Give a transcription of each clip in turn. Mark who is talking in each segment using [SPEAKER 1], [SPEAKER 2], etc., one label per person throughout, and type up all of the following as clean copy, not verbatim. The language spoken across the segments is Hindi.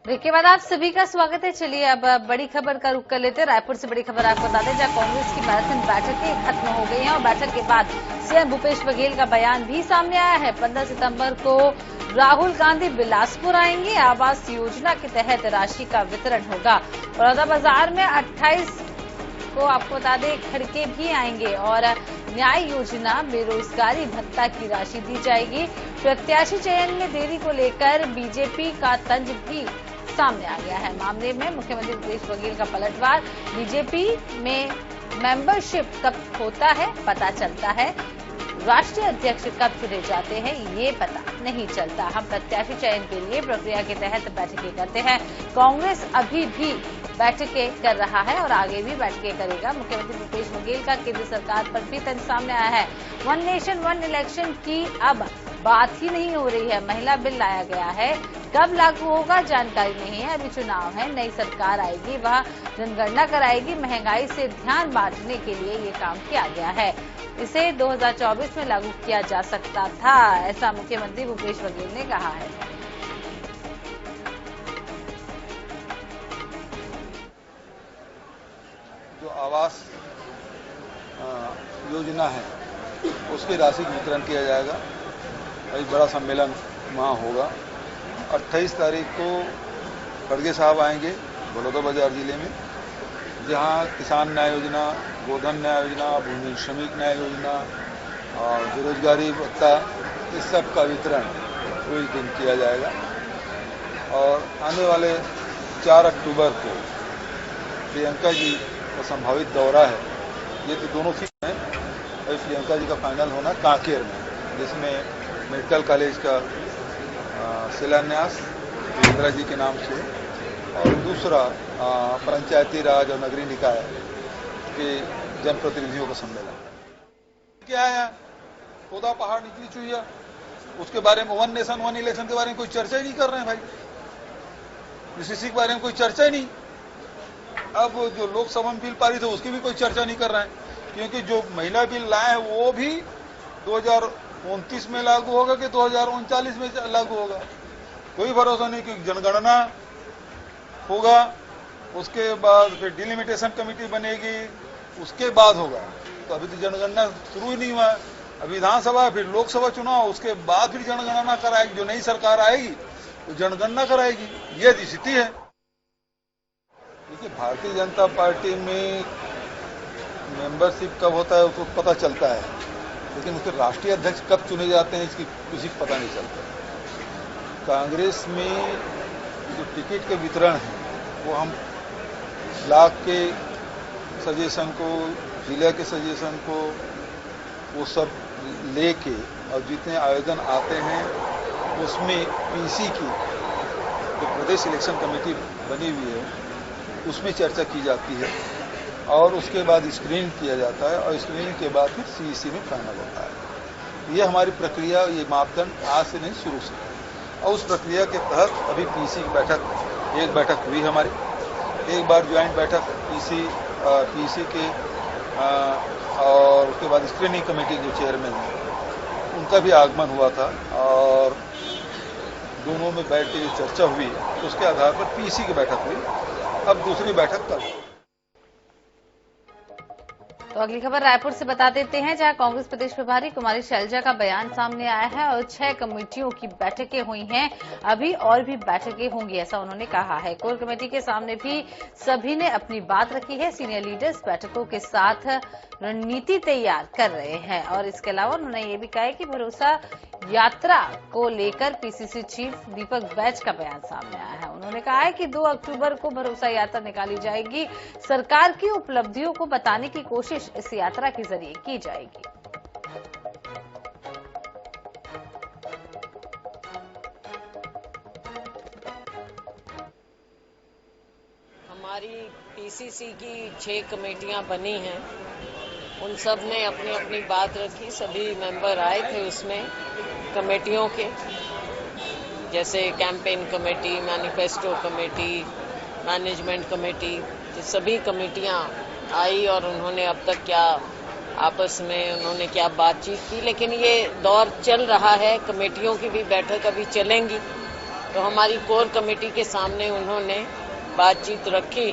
[SPEAKER 1] ब्रेक के बाद आप सभी का स्वागत है। चलिए अब बड़ी खबर का रुख कर लेते हैं। रायपुर से बड़ी खबर आपको बता दें, जहां कांग्रेस की मैराथन बैठकें खत्म हो गई हैं और बैठक के बाद सीएम भूपेश बघेल का बयान भी सामने आया है। 15 सितंबर को राहुल गांधी बिलासपुर आएंगे। आवास योजना के तहत राशि का वितरण होगा। बलौदाबाजार में 28 को आपको बता दें खड़के भी आएंगे और न्याय योजना बेरोजगारी भत्ता की राशि दी जाएगी। प्रत्याशी चयन में देरी को लेकर बीजेपी का तंज भी सामने आ गया है। मामले में मुख्यमंत्री भूपेश बघेल का पलटवार। बीजेपी में मेंबरशिप कब होता है पता चलता है, राष्ट्रीय अध्यक्ष कब चुने जाते हैं ये पता नहीं चलता। हम प्रत्याशी चयन के लिए प्रक्रिया के तहत बैठकें करते हैं। कांग्रेस अभी भी बैठकें कर रहा है और आगे भी बैठकें करेगा। मुख्यमंत्री भूपेश बघेल का केंद्र सरकार पर भी तंज सामने आया है। वन नेशन वन इलेक्शन की अब बात ही नहीं हो रही है। महिला बिल लाया गया है, कब लागू होगा जानकारी नहीं है। अभी चुनाव है, नई सरकार आएगी, वह जनगणना कराएगी। महंगाई से ध्यान बांटने के लिए ये काम किया गया है। इसे 2024 में लागू किया जा सकता था, ऐसा मुख्यमंत्री भूपेश बघेल ने कहा है।
[SPEAKER 2] जो आवास योजना है उसकी राशि का वितरण किया जाएगा। एक बड़ा सम्मेलन वहाँ होगा। 28 तारीख को खड़गे साहब आएंगे बलौदाबाजार जिले में, जहाँ किसान न्याय योजना, गोधन न्याय योजना, भूमि श्रमिक न्याय योजना और बेरोजगारी भत्ता, इस सब का वितरण उस दिन किया जाएगा। और आने वाले 4 अक्टूबर को प्रियंका जी का संभावित दौरा है। ये तो दोनों फिक्स हैं और प्रियंका जी का फाइनल होना कांकेर में, जिसमें मेडिकल कॉलेज का शिलान्यास इंदिरा जी के नाम से और दूसरा पंचायती राज और नगरीय निकाय के जनप्रतिनिधियों का सम्मेलन। क्या है, पौधा पहाड़ निकली चुहिया, उसके बारे में वन नेशन वन इलेक्शन के बारे में कोई चर्चा ही नहीं कर रहे हैं भाई। यूसीसी के बारे में कोई चर्चा ही नहीं। अब जो लोकसभा में बिल पारित है उसकी भी कोई चर्चा नहीं कर रहे हैं, क्योंकि जो महिला बिल लाए हैं वो भी 2029 में लागू होगा कि 2039 में लागू होगा, कोई भरोसा नहीं। क्योंकि जनगणना होगा, उसके बाद फिर डिलिमिटेशन कमेटी बनेगी, उसके बाद होगा। तो अभी तो जनगणना शुरू ही नहीं हुआ है। अब विधानसभा फिर लोकसभा चुनाव, उसके बाद फिर जनगणना कराएगी। जो नई सरकार आएगी तो जनगणना कराएगी, ये स्थिति है। देखिए, भारतीय जनता पार्टी में मेंबरशिप कब होता है उसको पता चलता है, लेकिन उसके राष्ट्रीय अध्यक्ष कब चुने जाते हैं इसकी किसी को पता नहीं चलता। कांग्रेस में जो टिकट के वितरण है वो हम ब्लॉक के सजेशन को, जिले के सजेशन को, वो सब लेके और जितने आवेदन आते हैं उसमें पीसी की जो प्रदेश इलेक्शन कमेटी बनी हुई है उसमें चर्चा की जाती है और उसके बाद स्क्रीनिंग किया जाता है और स्क्रीनिंग के बाद फिर सीईसी में फाइनल होता है। ये हमारी प्रक्रिया, ये मापदंड आज से नहीं शुरू से, और उस प्रक्रिया के तहत अभी पीसी की एक बैठक हुई हमारी। एक बार ज्वाइंट बैठक पीसी के और उसके बाद स्क्रीनिंग कमेटी जो चेयरमैन हैं उनका भी आगमन हुआ था और दोनों में बैठ के जो चर्चा हुई उसके आधार पर पीसी की बैठक हुई। अब दूसरी बैठक कल।
[SPEAKER 1] तो अगली खबर रायपुर से बता देते हैं, जहां कांग्रेस प्रदेश प्रभारी कुमारी शैलजा का बयान सामने आया है और 6 कमेटियों की बैठकें हुई हैं। अभी और भी बैठकें होंगी, ऐसा उन्होंने कहा है। कोर कमेटी के सामने भी सभी ने अपनी बात रखी है। सीनियर लीडर्स बैठकों के साथ रणनीति तैयार कर रहे हैं और इसके अलावा उन्होंने ये भी कहा है कि भरोसा यात्रा को लेकर पीसीसी चीफ दीपक बैज का बयान सामने आया है। उन्होंने कहा है कि 2 अक्टूबर को भरोसा यात्रा निकाली जाएगी। सरकार की उपलब्धियों को बताने की कोशिश इस यात्रा के जरिए की जाएगी।
[SPEAKER 3] हमारी पीसीसी की 6 कमेटियां बनी हैं, उन सब ने अपनी अपनी बात रखी। सभी मेंबर आए थे उसमें कमेटियों के, जैसे campaign committee, manifesto committee, management committee, ये सभी कमेटियां आई और उन्होंने अब तक क्या आपस में उन्होंने क्या बातचीत की। लेकिन ये दौर चल रहा है, कमेटियों की भी बैठक अभी चलेंगी तो हमारी कोर कमेटी के सामने उन्होंने बातचीत रखी,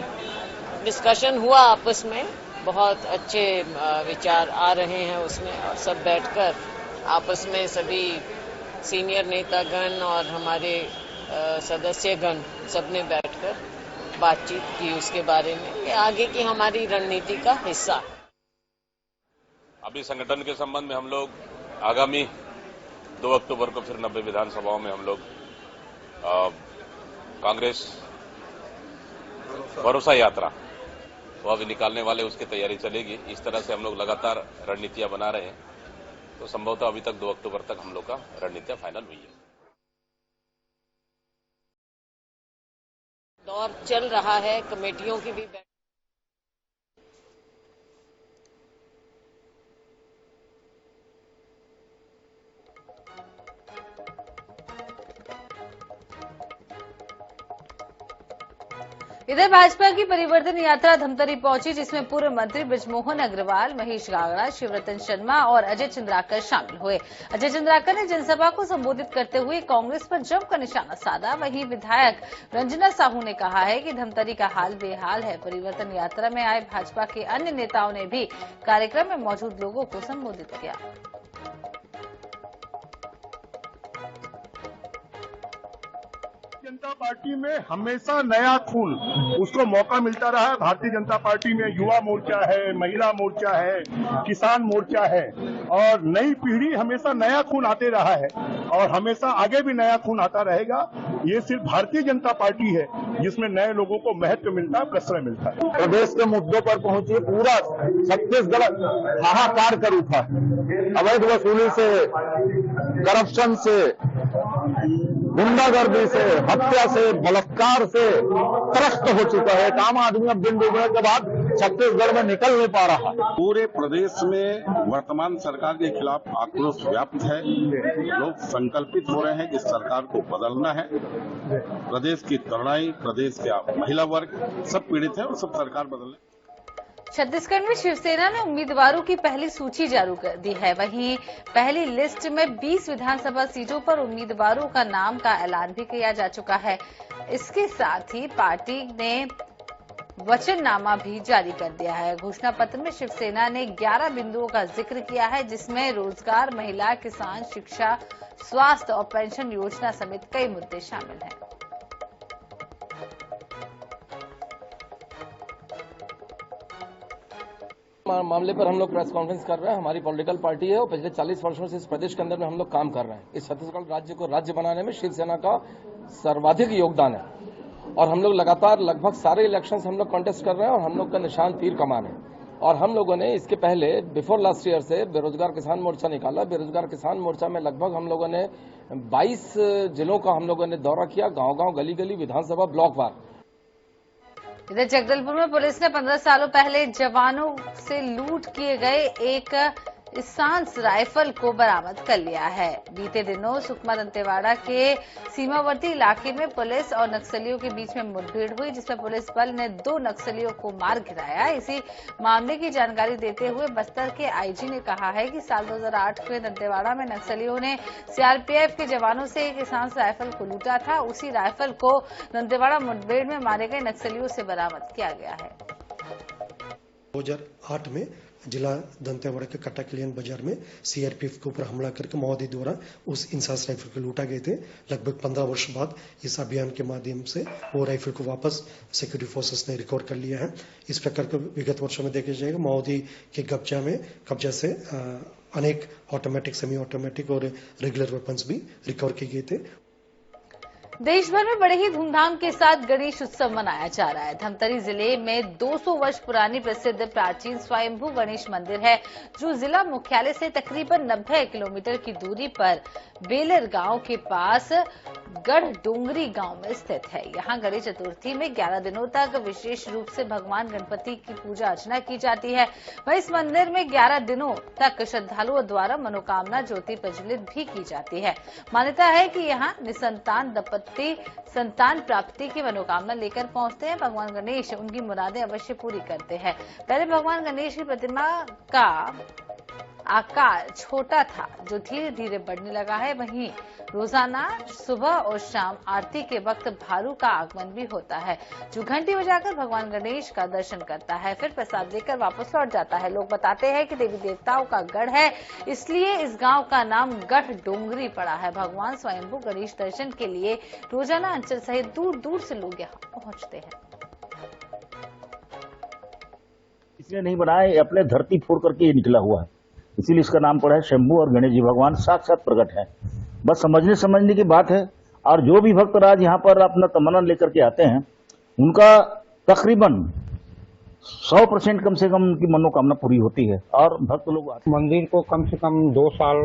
[SPEAKER 3] डिस्कशन हुआ आपस में, बहुत अच्छे विचार आ रहे हैं उसमें, और सब बैठकर आपस में सभी सीनियर नेतागण और हमारे सदस्यगण सबने बैठकर बातचीत की उसके बारे में। ये आगे की हमारी रणनीति का हिस्सा है।
[SPEAKER 4] अभी संगठन के संबंध में हम लोग आगामी 2 अक्टूबर को फिर 90 विधानसभाओं में हम लोग कांग्रेस भरोसा यात्रा वो अभी निकालने वाले, उसकी तैयारी चलेगी। इस तरह से हम लोग लगातार रणनीतियां बना रहे हैं, तो संभवतः अभी तक 2 अक्टूबर तक हम लोग का रणनीतियां फाइनल हुई है।
[SPEAKER 3] दौर चल रहा है, कमेटियों की भी
[SPEAKER 1] इधर भाजपा की परिवर्तन यात्रा धमतरी पहुंची, जिसमें पूर्व मंत्री बृजमोहन अग्रवाल, महेश गागड़ा, शिवरतन शर्मा और अजय चंद्राकर शामिल हुए। अजय चंद्राकर ने जनसभा को संबोधित करते हुए कांग्रेस पर जमकर निशाना साधा। वहीं विधायक रंजना साहू ने कहा है कि धमतरी का हाल बेहाल है। परिवर्तन यात्रा में आए भाजपा के अन्य नेताओं ने भी कार्यक्रम में मौजूद लोगों को संबोधित किया।
[SPEAKER 5] जनता पार्टी में हमेशा नया खून, उसको मौका मिलता रहा है। भारतीय जनता पार्टी में युवा मोर्चा है, महिला मोर्चा है, किसान मोर्चा है, और नई पीढ़ी हमेशा नया खून आते रहा है और हमेशा आगे भी नया खून आता रहेगा। ये सिर्फ भारतीय जनता पार्टी है जिसमें नए लोगों को महत्व मिलता है, प्रश्रय मिलता है। प्रदेश के मुद्दों पर पहुंचे पूरा छत्तीसगढ़ हाहाकार कर उठा। अवैध वसूली से, करप्शन से, गुंडागर्दी से, हत्या से, बलात्कार से त्रस्त हो चुका है। एक आम आदमी अब दिन डूबने के बाद छत्तीसगढ़ में निकल नहीं पा रहा।
[SPEAKER 6] पूरे प्रदेश में वर्तमान सरकार के खिलाफ आक्रोश व्याप्त है। लोग संकल्पित हो रहे हैं कि सरकार को बदलना है। प्रदेश की तरुणाई, प्रदेश का महिला वर्ग सब पीड़ित है और सब सरकार बदलने।
[SPEAKER 1] छत्तीसगढ़ में शिवसेना ने उम्मीदवारों की पहली सूची जारी कर दी है। वहीं पहली लिस्ट में 20 विधानसभा सीटों पर उम्मीदवारों का नाम का ऐलान भी किया जा चुका है। इसके साथ ही पार्टी ने वचननामा भी जारी कर दिया है। घोषणा पत्र में शिवसेना ने 11 बिंदुओं का जिक्र किया है, जिसमें रोजगार, महिला, किसान, शिक्षा, स्वास्थ्य और पेंशन योजना समेत कई मुद्दे शामिल हैं।
[SPEAKER 7] मामले पर हम लोग प्रेस कॉन्फ्रेंस कर रहे हैं। हमारी पॉलिटिकल पार्टी है और पिछले 40 वर्षों से इस प्रदेश के अंदर में हम लोग काम कर रहे हैं। इस छत्तीसगढ़ राज्य को राज्य बनाने में शिवसेना का सर्वाधिक योगदान है और हम लोग लगातार लगभग सारे इलेक्शंस हम लोग कॉन्टेस्ट कर रहे हैं और हम लोग का निशान तीर कमान है। और हम लोगों ने इसके पहले बिफोर लास्ट ईयर से बेरोजगार किसान मोर्चा निकाला। बेरोजगार किसान मोर्चा में लगभग हम लोगों ने 22 जिलों का हम लोगों ने दौरा किया, गांव-गांव, गली-गली, विधानसभा, ब्लॉक वार।
[SPEAKER 1] इधर जगदलपुर में पुलिस ने 15 सालों पहले जवानों से लूट किए गए एक इसांस राइफल को बरामद कर लिया है। बीते दिनों सुकमा दंतेवाड़ा के सीमावर्ती इलाके में पुलिस और नक्सलियों के बीच में मुठभेड़ हुई, जिसमें पुलिस बल ने 2 नक्सलियों को मार गिराया। इसी मामले की जानकारी देते हुए बस्तर के आईजी ने कहा है कि साल 2008 में दंतेवाड़ा में नक्सलियों ने सीआरपीएफ के जवानों से एक इसांस राइफल को लूटा था। उसी राइफल को दंतेवाड़ा मुठभेड़ में मारे गए नक्सलियों से बरामद किया गया है।
[SPEAKER 8] 2008 में जिला दंतेवाड़ा के कट्टा कल्याण बाजार में सीआरपीएफ के ऊपर हमला करके माओवादी द्वारा उस इंसास राइफल को लूटा गए थे। लगभग 15 वर्ष बाद इस अभियान के माध्यम से वो राइफल को वापस सिक्योरिटी फोर्सेस ने रिकवर कर लिया है। इस प्रकार के विगत वर्षों में देखा जाएगा माओवादी के कब्जा से अनेक ऑटोमेटिक, सेमी ऑटोमेटिक और रेगुलर वेपन्स भी रिकवर किए गए थे।
[SPEAKER 1] देश भर में बड़े ही धूमधाम के साथ गणेश उत्सव मनाया जा रहा है। धमतरी जिले में 200 वर्ष पुरानी प्रसिद्ध प्राचीन स्वयंभू गणेश मंदिर है, जो जिला मुख्यालय से तकरीबन 90 किलोमीटर की दूरी पर बेलर गांव के पास गढ़ डोंगरी गांव में स्थित है। यहां गणेश चतुर्थी में 11 दिनों तक विशेष रूप से भगवान गणपति की पूजा अर्चना की जाती है। वहीं इस मंदिर में 11 दिनों तक श्रद्धालुओं द्वारा मनोकामना ज्योति प्रज्वलित भी की जाती है। मान्यता है कि यहां निसंतान दंपति संतान प्राप्ति की मनोकामना लेकर पहुंचते हैं। भगवान गणेश उनकी मुरादें अवश्य पूरी करते हैं। पहले भगवान गणेश की प्रतिमा का आकार छोटा था जो धीरे धीरे बढ़ने लगा है। वहीं रोजाना सुबह और शाम आरती के वक्त भालू का आगमन भी होता है जो घंटी बजाकर भगवान गणेश का दर्शन करता है, फिर प्रसाद लेकर वापस लौट जाता है। लोग बताते हैं कि देवी देवताओं का गढ़ है, इसलिए इस गांव का नाम गढ़ डोंगरी पड़ा है। भगवान स्वयंभू गणेश दर्शन के लिए रोजाना अंचल सहित दूर दूर से लोग यहाँ पहुंचते हैं।
[SPEAKER 9] इसलिए नहीं बना है, अपने धरती फोड़ करके ये निकला हुआ है, इसीलिए इसका नाम पड़ा है शंभू। और गणेश जी भगवान साक्षात प्रकट है। बस समझने की बात है। और जो भी भक्तराज यहाँ पर अपना तमन्ना लेकर के आते हैं उनका तकरीबन 100% कम से कम उनकी मनोकामना पूरी होती है। और भक्त लोग
[SPEAKER 10] मंदिर को कम से कम 2 साल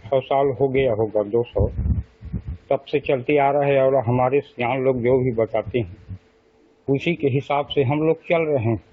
[SPEAKER 10] 100 साल हो गया होगा, 200 तब से चलते आ रहा है। और हमारे यहाँ लोग जो भी बताते हैं उसी के हिसाब से हम लोग चल रहे हैं।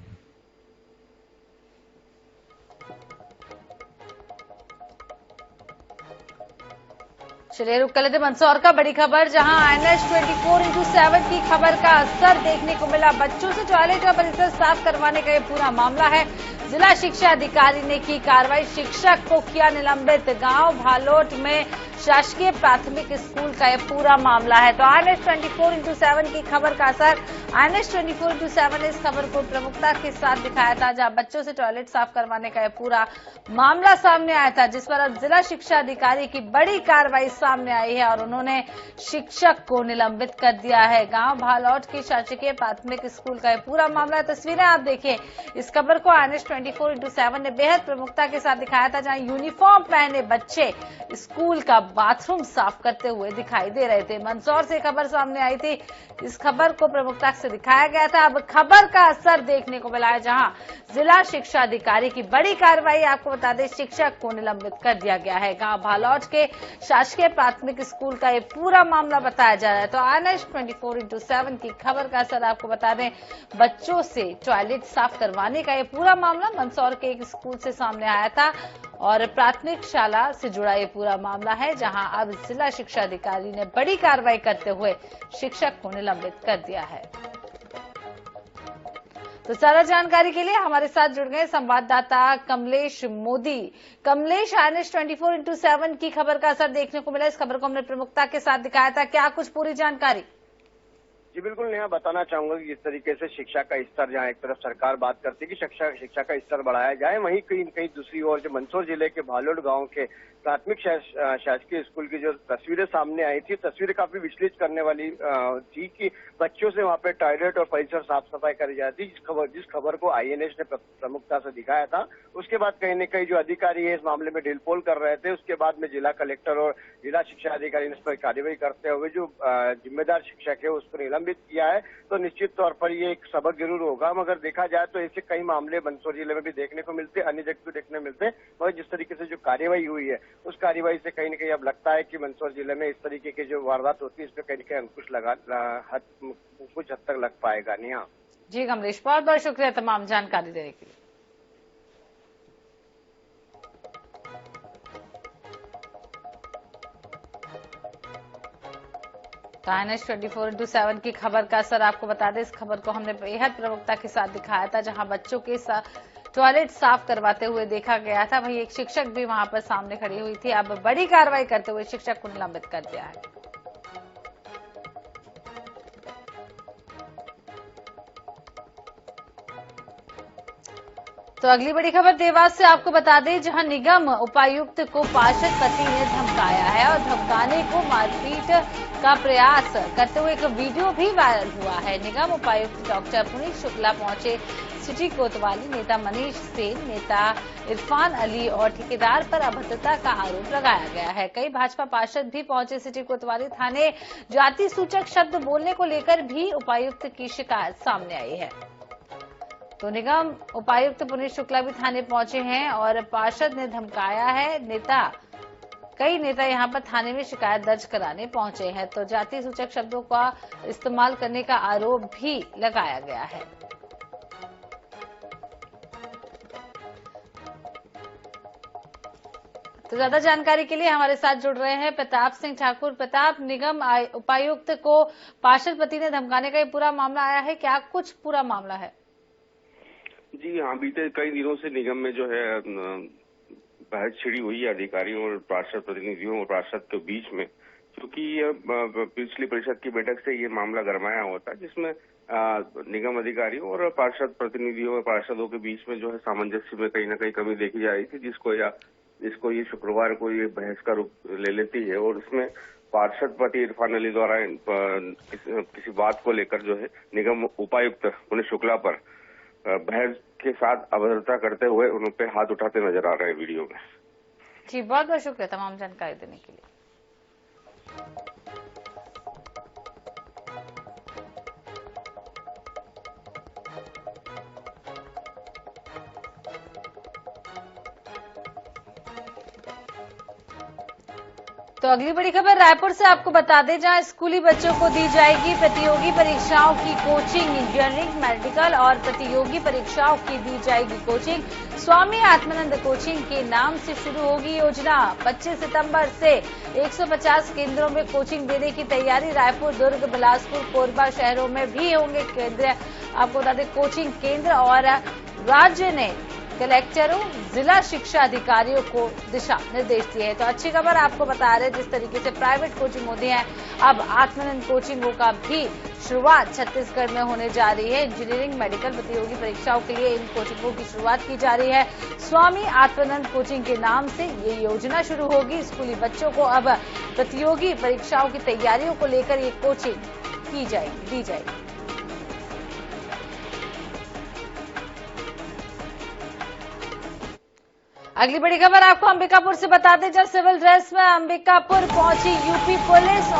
[SPEAKER 1] चलिए रुक कर लेते मंदसौर का बड़ी खबर, जहां INS 24x7 की खबर का असर देखने को मिला। बच्चों से टॉयलेट का परिसर साफ करवाने का ये पूरा मामला है। जिला शिक्षा अधिकारी ने की कार्रवाई, शिक्षक को किया निलंबित। गांव भालोट में शासकीय प्राथमिक स्कूल का ये पूरा मामला है। तो INS 24x7 की खबर का असर, INS 24x7 ने इस खबर को प्रमुखता के साथ दिखाया था, जहां बच्चों से टॉयलेट साफ करवाने का ये पूरा मामला सामने आया था, जिस पर अब जिला शिक्षा अधिकारी की बड़ी कार्रवाई सामने आई है और उन्होंने शिक्षक को निलंबित कर दिया है। गांव भालौट की शासकीय प्राथमिक स्कूल का ये पूरा मामला है। तस्वीरें आप देखिए। इस खबर को INS 24x7 ने बेहद प्रमुखता के साथ दिखाया था, जहां यूनिफॉर्म पहने बच्चे स्कूल का बाथरूम साफ करते हुए दिखाई दे रहे थे। मंदसौर से खबर सामने आई थी, इस खबर को प्रमुखता से दिखाया गया था। अब खबर का असर देखने को मिला है, जहां जिला शिक्षा अधिकारी की बड़ी कार्रवाई, आपको बता दें शिक्षक को निलंबित कर दिया गया है। गांव भालौट के शासकीय प्राथमिक स्कूल का ये पूरा मामला बताया जा रहा है। तो INS 24x7 की खबर का असर, आपको बता दें बच्चों से टॉयलेट साफ करवाने का ये पूरा मामला मंदसौर के एक स्कूल से सामने आया था और प्राथमिक शाला से जुड़ा ये पूरा मामला है, जहां अब जिला शिक्षा अधिकारी ने बड़ी कार्रवाई करते हुए शिक्षक को निलंबित कर दिया है। तो सारा जानकारी के लिए हमारे साथ जुड़ गए संवाददाता कमलेश मोदी। कमलेश, INS 24x7 की खबर का असर देखने को मिला, इस खबर को हमने प्रमुखता के साथ दिखाया था, क्या कुछ पूरी जानकारी?
[SPEAKER 11] जी बिल्कुल नेहा, बताना चाहूंगा कि जिस तरीके से शिक्षा का स्तर, जहां एक तरफ सरकार बात करती है कि शिक्षा का स्तर बढ़ाया जाए, वहीं कहीं दूसरी ओर जो मंदसौर जिले के भालोट गांव के प्राथमिक शासकीय स्कूल की जो तस्वीरें सामने आई थी, तस्वीरें काफी विचलित करने वाली थी कि बच्चों से वहां पे टॉयलेट और परिसर साफ सफाई करी जाती। जिस खबर को INS ने प्रमुखता से दिखाया था, उसके बाद कहीं न कहीं जो अधिकारी है इस मामले में ढिलपोल कर रहे थे। उसके बाद में जिला कलेक्टर और जिला शिक्षा अधिकारी ने इस पर कार्रवाई करते हुए जो जिम्मेदार शिक्षक है उसको निलंबित किया है। तो निश्चित तौर पर ये एक सबक जरूर होगा, मगर देखा जाए तो ऐसे कई मामले मंदसौर जिले में भी देखने को मिलते, अन्य जगह भी देखने मिलते, मगर जिस तरीके से जो कार्रवाई हुई है उस कार्रवाई से कहीं न कहीं अब लगता है कि मंदसौर जिले में इस तरीके की जो वारदात होती है इस पर कहीं न कहीं अंकुश कुछ हद तक लग पाएगा। नेहा
[SPEAKER 1] जी कमलेश, बहुत बहुत शुक्रिया तमाम जानकारी देने के लिए। तो INS 24x7 की खबर का असर, आपको बता दें इस खबर को हमने बेहद प्रमुखता के साथ दिखाया था, जहां बच्चों के टॉयलेट साफ करवाते हुए देखा गया था। वहीं एक शिक्षक भी वहां पर सामने खड़ी हुई थी। अब बड़ी कार्रवाई करते हुए शिक्षक को निलंबित कर दिया है। तो अगली बड़ी खबर देवास से आपको बता दें, जहां निगम उपायुक्त को पार्षद पति ने धमकाया है और धमकाने को मारपीट का प्रयास करते हुए एक वीडियो भी वायरल हुआ है। निगम उपायुक्त डॉक्टर पुनीत शुक्ला पहुंचे सिटी कोतवाली, नेता मनीष सेन, नेता इरफान अली और ठेकेदार पर अभद्रता का आरोप लगाया गया है। कई भाजपा पार्षद भी पहुंचे सिटी कोतवाली थाने। जाति सूचक शब्द बोलने को लेकर भी उपायुक्त की शिकायत सामने आई है। तो निगम उपायुक्त पुनीत शुक्ला भी थाने पहुंचे हैं और पार्षद ने धमकाया है। कई नेता यहां पर थाने में शिकायत दर्ज कराने पहुंचे हैं। तो जाति सूचक शब्दों का इस्तेमाल करने का आरोप भी लगाया गया है। तो ज्यादा जानकारी के लिए हमारे साथ जुड़ रहे हैं प्रताप सिंह ठाकुर। प्रताप, निगम उपायुक्त को पार्षद पति ने धमकाने का ये पूरा मामला आया है, क्या कुछ पूरा मामला है?
[SPEAKER 12] जी हाँ, बीते कई दिनों से निगम में जो है बहस छिड़ी हुई है अधिकारियों और पार्षद प्रतिनिधियों और पार्षद के बीच में, क्योंकि पिछली परिषद की बैठक से ये मामला गरमाया हुआ था, जिसमें निगम अधिकारियों और पार्षद प्रतिनिधियों और पार्षदों के बीच में जो है सामंजस्य में कहीं ना कहीं कमी देखी जा रही थी, जिसको ये शुक्रवार को ये बहस का रूप ले लेती है। और इसमें पार्षद पति इरफान अली द्वारा किसी बात को लेकर जो है निगम उपायुक्त पुनीत शुक्ला पर बहस के साथ अभद्रता करते हुए उन पे हाथ उठाते नजर आ रहे हैं वीडियो में।
[SPEAKER 1] जी, बहुत बहुत शुक्रिया तमाम जानकारी देने के लिए। तो अगली बड़ी खबर रायपुर से आपको बता दें, जहां स्कूली बच्चों को दी जाएगी प्रतियोगी परीक्षाओं की कोचिंग। इंजीनियरिंग, मेडिकल और प्रतियोगी परीक्षाओं की दी जाएगी कोचिंग। स्वामी आत्मानंद कोचिंग के नाम से शुरू होगी योजना। 25 सितंबर से 150 केंद्रों में कोचिंग देने की तैयारी। रायपुर, दुर्ग, बिलासपुर, कोरबा शहरों में भी होंगे केंद्र। आपको बता दें कोचिंग केंद्र, और राज्य ने कलेक्टरों, जिला शिक्षा अधिकारियों को दिशा निर्देश दिए हैं। तो अच्छी खबर आपको बता रहे हैं, जिस तरीके से प्राइवेट कोचिंग होती है, अब आत्मानंद कोचिंगों का भी शुरुआत छत्तीसगढ़ में होने जा रही है। इंजीनियरिंग, मेडिकल प्रतियोगी परीक्षाओं के लिए इन कोचिंगों की शुरुआत की जा रही है। स्वामी आत्मानंद कोचिंग के नाम से ये योजना शुरू होगी। स्कूली बच्चों को अब प्रतियोगी परीक्षाओं की तैयारियों को लेकर ये कोचिंग दी जाएगी। अगली बड़ी खबर आपको अंबिकापुर से बता दें, जब सिविल ड्रेस में अंबिकापुर पहुंची यूपी पुलिस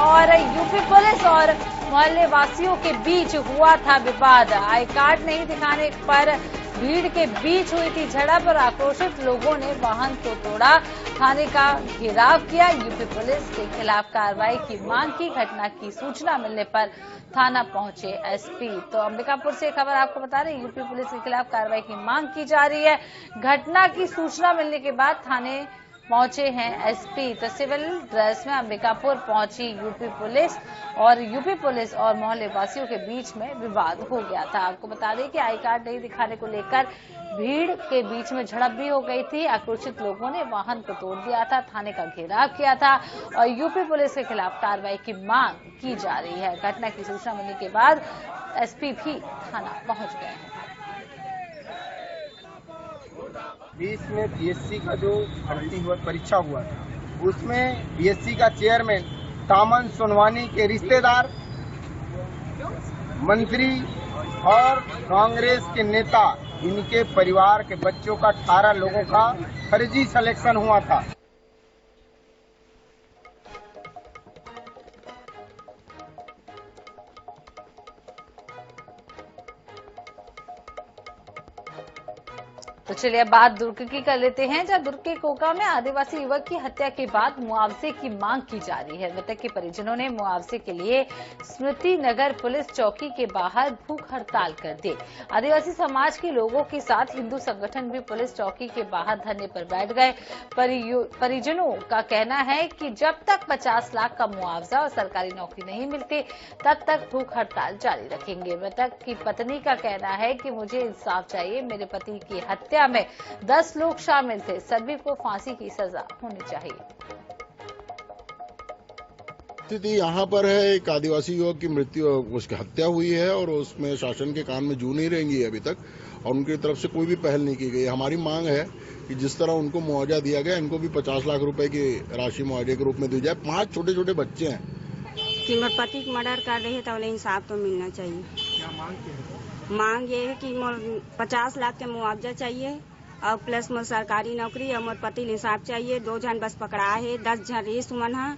[SPEAKER 1] और मोहल्ले वासियों के बीच हुआ था विवाद। आई कार्ड नहीं दिखाने पर भीड़ के बीच हुई थी झड़प और आक्रोशित लोगों ने वाहन को तोड़ा, थाने का घेराव किया। यूपी पुलिस के खिलाफ कार्रवाई की मांग की। घटना की सूचना मिलने पर थाना पहुंचे एसपी। तो अंबिकापुर से खबर आपको बता रहे हैं, यूपी पुलिस के खिलाफ कार्रवाई की मांग की जा रही है। घटना की सूचना मिलने के बाद थाने पहुंचे हैं एसपी। तो सिविल ड्रेस में अंबिकापुर पहुंची यूपी पुलिस और मोहल्ले वासियों के बीच में विवाद हो गया था। आपको बता दें कि आई कार्ड नहीं दिखाने को लेकर भीड़ के बीच में झड़प भी हो गई थी। आक्रोशित लोगों ने वाहन को तोड़ दिया था, थाने का घेराव किया था और यूपी पुलिस के खिलाफ कार्रवाई की मांग की जा रही है। घटना की सूचना मिलने के बाद एसपी भी थाना पहुंच गए हैं।
[SPEAKER 13] बीच में बीएससी का जो भर्ती हुआ परीक्षा हुआ था, उसमें बीएससी का चेयरमैन तामन सोनवानी के रिश्तेदार, मंत्री और कांग्रेस के नेता, इनके परिवार के बच्चों का 18 लोगों का फर्जी सिलेक्शन हुआ था।
[SPEAKER 1] तो चलिए अब बात दुर्ग की कर लेते हैं, जहां दुर्ग के कोका में आदिवासी युवक की हत्या के बाद मुआवजे की मांग की जा रही है। मृतक के परिजनों ने मुआवजे के लिए स्मृति नगर पुलिस चौकी के बाहर भूख हड़ताल कर दी। आदिवासी समाज के लोगों के साथ हिंदू संगठन भी पुलिस चौकी के बाहर धरने पर बैठ गए। परिजनों का कहना है कि जब तक 50 लाख का मुआवजा और सरकारी नौकरी नहीं मिलती, तब तक भूख हड़ताल जारी रखेंगे। मृतक की पत्नी का कहना है कि मुझे इंसाफ चाहिए, मेरे पति की हत्या में 10 लोग शामिल थे, सभी को फांसी की सजा होनी चाहिए।
[SPEAKER 14] स्थिति यहाँ पर है, एक आदिवासी युवक की मृत्यु, उसकी हत्या हुई है और उसमें शासन के कान में जू नहीं रहेंगी अभी तक, और उनकी तरफ से कोई भी पहल नहीं की गई। हमारी मांग है कि जिस तरह उनको मुआवजा दिया गया, इनको भी 50 लाख रुपए की राशि मुआवजे के रूप में दी जाए। 5 छोटे छोटे बच्चे हैं
[SPEAKER 15] कि मेरे पति की मर्डर कर रही है, तो उन्हें इंसाफ तो मिलना चाहिए।
[SPEAKER 13] क्या मांग क्या है?
[SPEAKER 15] मांग ये है कि 50 लाख के मुआवजा चाहिए और प्लस मोर सरकारी नौकरी और मोर पति इंसाफ चाहिए। 2 जन बस पकड़ा है, 10 जन रेस हुआ है,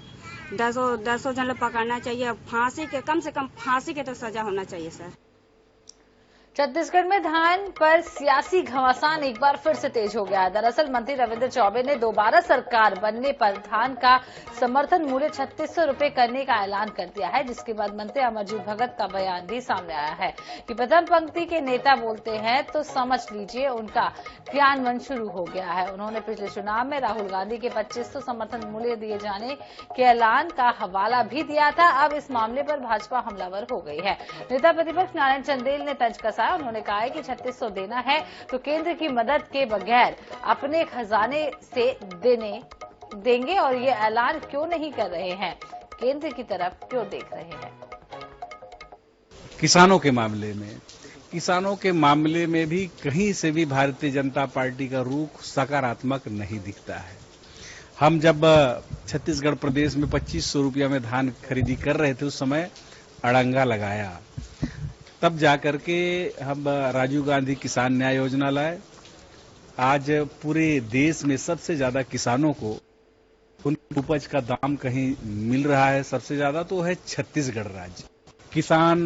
[SPEAKER 15] 10 जन लोग पकड़ना चाहिए। फांसी के कम से कम फांसी के तो सजा होना चाहिए सर।
[SPEAKER 1] छत्तीसगढ़ में धान पर सियासी घमासान एक बार फिर से तेज हो गया है। दरअसल मंत्री रविंद्र चौबे ने दोबारा सरकार बनने पर धान का समर्थन मूल्य 3600 रुपए करने का ऐलान कर दिया है, जिसके बाद मंत्री अमरजीत भगत का बयान भी सामने आया है कि प्रथम पंक्ति के नेता बोलते हैं तो समझ लीजिए उनका क्रियान्वयन शुरू हो गया है। उन्होंने पिछले चुनाव में राहुल गांधी के 2500 समर्थन मूल्य दिए जाने के ऐलान का हवाला भी दिया था। अब इस मामले पर भाजपा हमलावर हो गई है। नेता प्रतिपक्ष नारायण चंदेल ने तंज कसा बताया। उन्होंने कहा है कि 3600 देना है तो केंद्र की मदद के बगैर अपने खजाने से देंगे और ये ऐलान क्यों नहीं कर रहे हैं, केंद्र की तरफ क्यों देख रहे हैं।
[SPEAKER 16] किसानों के मामले में भी कहीं से भी भारतीय जनता पार्टी का रुख सकारात्मक नहीं दिखता है। हम जब छत्तीसगढ़ प्रदेश में 2500 रुपया में धान खरीदी कर रहे थे उस समय अड़ंगा लगाया, तब जाकर के हम राजीव गांधी किसान न्याय योजना लाए। आज पूरे देश में सबसे ज्यादा किसानों को उनकी उपज का दाम कहीं मिल रहा है, सबसे ज्यादा तो है छत्तीसगढ़ राज्य किसान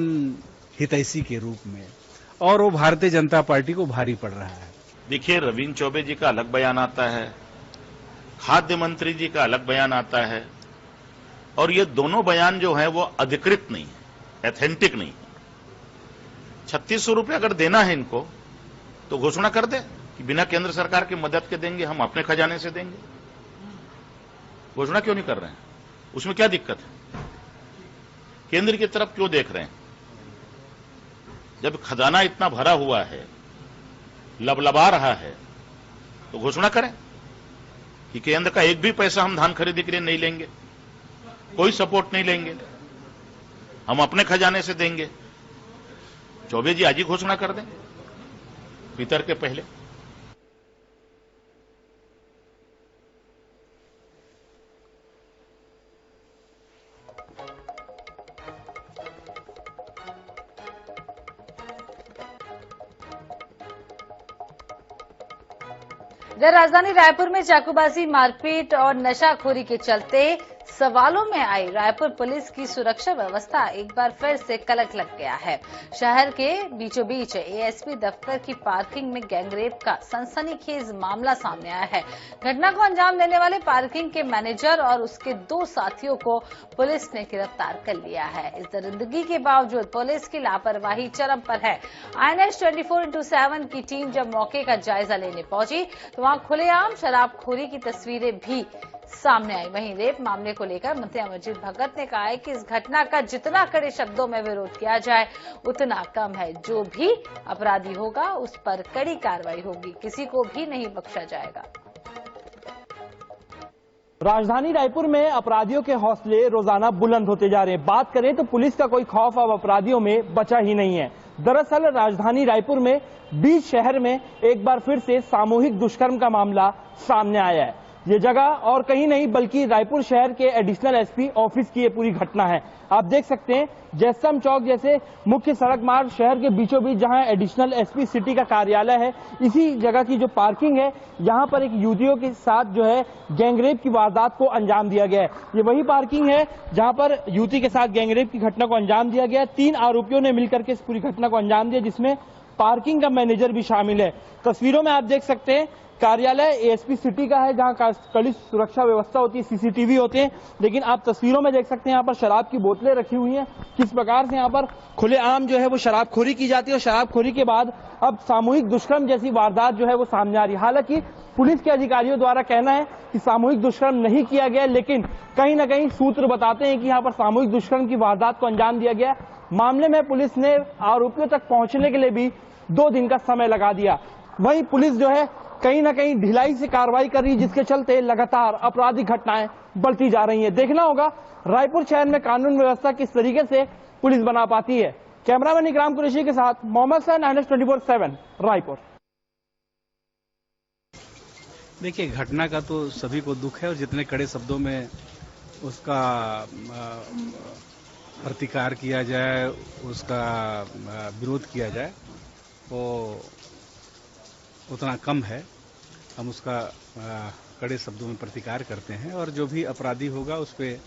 [SPEAKER 16] हितैषी के रूप में, और वो भारतीय जनता पार्टी को भारी पड़ रहा है।
[SPEAKER 9] देखिए, रविंद्र चौबे जी का अलग बयान आता है, खाद्य मंत्री जी का अलग बयान आता है, और ये दोनों बयान जो है वो अधिकृत नहीं है, एथेंटिक नहीं है। 3600 रुपये अगर देना है इनको तो घोषणा कर दे कि बिना केंद्र सरकार की मदद के देंगे, हम अपने खजाने से देंगे। घोषणा क्यों नहीं कर रहे हैं? उसमें क्या दिक्कत है? केंद्र की तरफ क्यों देख रहे हैं? जब खजाना इतना भरा हुआ है, लबलबा रहा है, तो घोषणा करें कि केंद्र का एक भी पैसा हम धान खरीदी के लिए नहीं लेंगे, कोई सपोर्ट नहीं लेंगे, हम अपने खजाने से देंगे। चौबे जी आज ही घोषणा कर दें पितर के पहले।
[SPEAKER 1] इधर राजधानी रायपुर में चाकूबाजी, मारपीट और नशाखोरी के चलते सवालों में आई रायपुर पुलिस की सुरक्षा व्यवस्था एक बार फिर से कलक लग गया है। शहर के बीचों बीच एएसपी दफ्तर की पार्किंग में गैंगरेप का सनसनीखेज मामला सामने आया है। घटना को अंजाम देने वाले पार्किंग के मैनेजर और उसके 2 साथियों को पुलिस ने गिरफ्तार कर लिया है। इस दरिंदगी के बावजूद पुलिस की लापरवाही चरम पर है। INS 24x7 की टीम जब मौके का जायजा लेने पहुंची तो वहां खुलेआम शराबखोरी की तस्वीरें भी सामने आई। वहीं रेप मामले को लेकर मंत्री अमरजीत भगत ने कहा है कि इस घटना का जितना कड़े शब्दों में विरोध किया जाए उतना कम है। जो भी अपराधी होगा उस पर कड़ी कार्रवाई होगी, किसी को भी नहीं बख्शा जाएगा।
[SPEAKER 17] राजधानी रायपुर में अपराधियों के हौसले रोजाना बुलंद होते जा रहे हैं। बात करें तो पुलिस का कोई खौफ अब अपराधियों में बचा ही नहीं है। दरअसल राजधानी रायपुर में बीच शहर में एक बार फिर से सामूहिक दुष्कर्म का मामला सामने आया है। ये जगह और कहीं नहीं बल्कि रायपुर शहर के एडिशनल एसपी ऑफिस की ये पूरी घटना है। आप देख सकते हैं जैसम चौक जैसे मुख्य सड़क मार्ग शहर के बीचों बीच जहां एडिशनल एसपी सिटी का कार्यालय है, इसी जगह की जो पार्किंग है, यहां पर एक युवतियों के साथ जो है गैंगरेप की वारदात को अंजाम दिया गया है। ये वही पार्किंग है जहां पर युवती के साथ गैंगरेप की घटना को अंजाम दिया गया। 3 आरोपियों ने मिलकर के इस पूरी घटना को अंजाम दिया, जिसमें पार्किंग का मैनेजर भी शामिल है। तस्वीरों में आप देख सकते हैं कार्यालय एएसपी सिटी का है, जहां कड़ी सुरक्षा व्यवस्था होती है, सीसीटीवी होते हैं, लेकिन आप तस्वीरों में देख सकते हैं यहाँ पर शराब की बोतलें रखी हुई हैं। किस प्रकार से यहाँ पर खुलेआम जो है वो शराबखोरी की जाती है, और शराबखोरी के बाद अब सामूहिक दुष्कर्म जैसी वारदात जो है वो सामने आ रही है। हालांकि पुलिस के अधिकारियों द्वारा कहना है कि सामूहिक दुष्कर्म नहीं किया गया, लेकिन कहीं न कहीं सूत्र बताते हैं कि यहाँ पर सामूहिक दुष्कर्म की वारदात को अंजाम दिया गया। मामले में पुलिस ने आरोपियों तक पहुंचने के लिए भी 2 दिन का समय लगा दिया। वहीं पुलिस जो है कहीं ना कहीं ढिलाई से कार्रवाई कर रही है, जिसके चलते लगातार आपराधिक घटनाएं बढ़ती जा रही हैं। देखना होगा रायपुर शहर में कानून व्यवस्था किस तरीके से पुलिस बना पाती है। कैमरामैन इकराम कुरैशी के साथ मोहम्मद सैन, INS 24/7 रायपुर।
[SPEAKER 16] देखिए, घटना का तो सभी को दुख है और जितने कड़े शब्दों में उसका प्रतिकार किया जाए, उसका विरोध किया जाए, वो उतना कम है। हम उसका कड़े शब्दों में प्रतिकार करते हैं और जो भी अपराधी होगा उस पर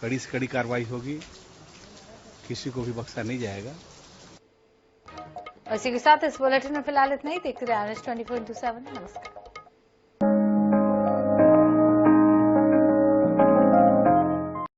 [SPEAKER 16] कड़ी से कड़ी कार्रवाई होगी, किसी को भी बख्शा नहीं जाएगा।
[SPEAKER 1] इसी के साथ इस बुलेटिन में फिलहाल इतना ही। देखते रहिए INS 24/7। नमस्कार।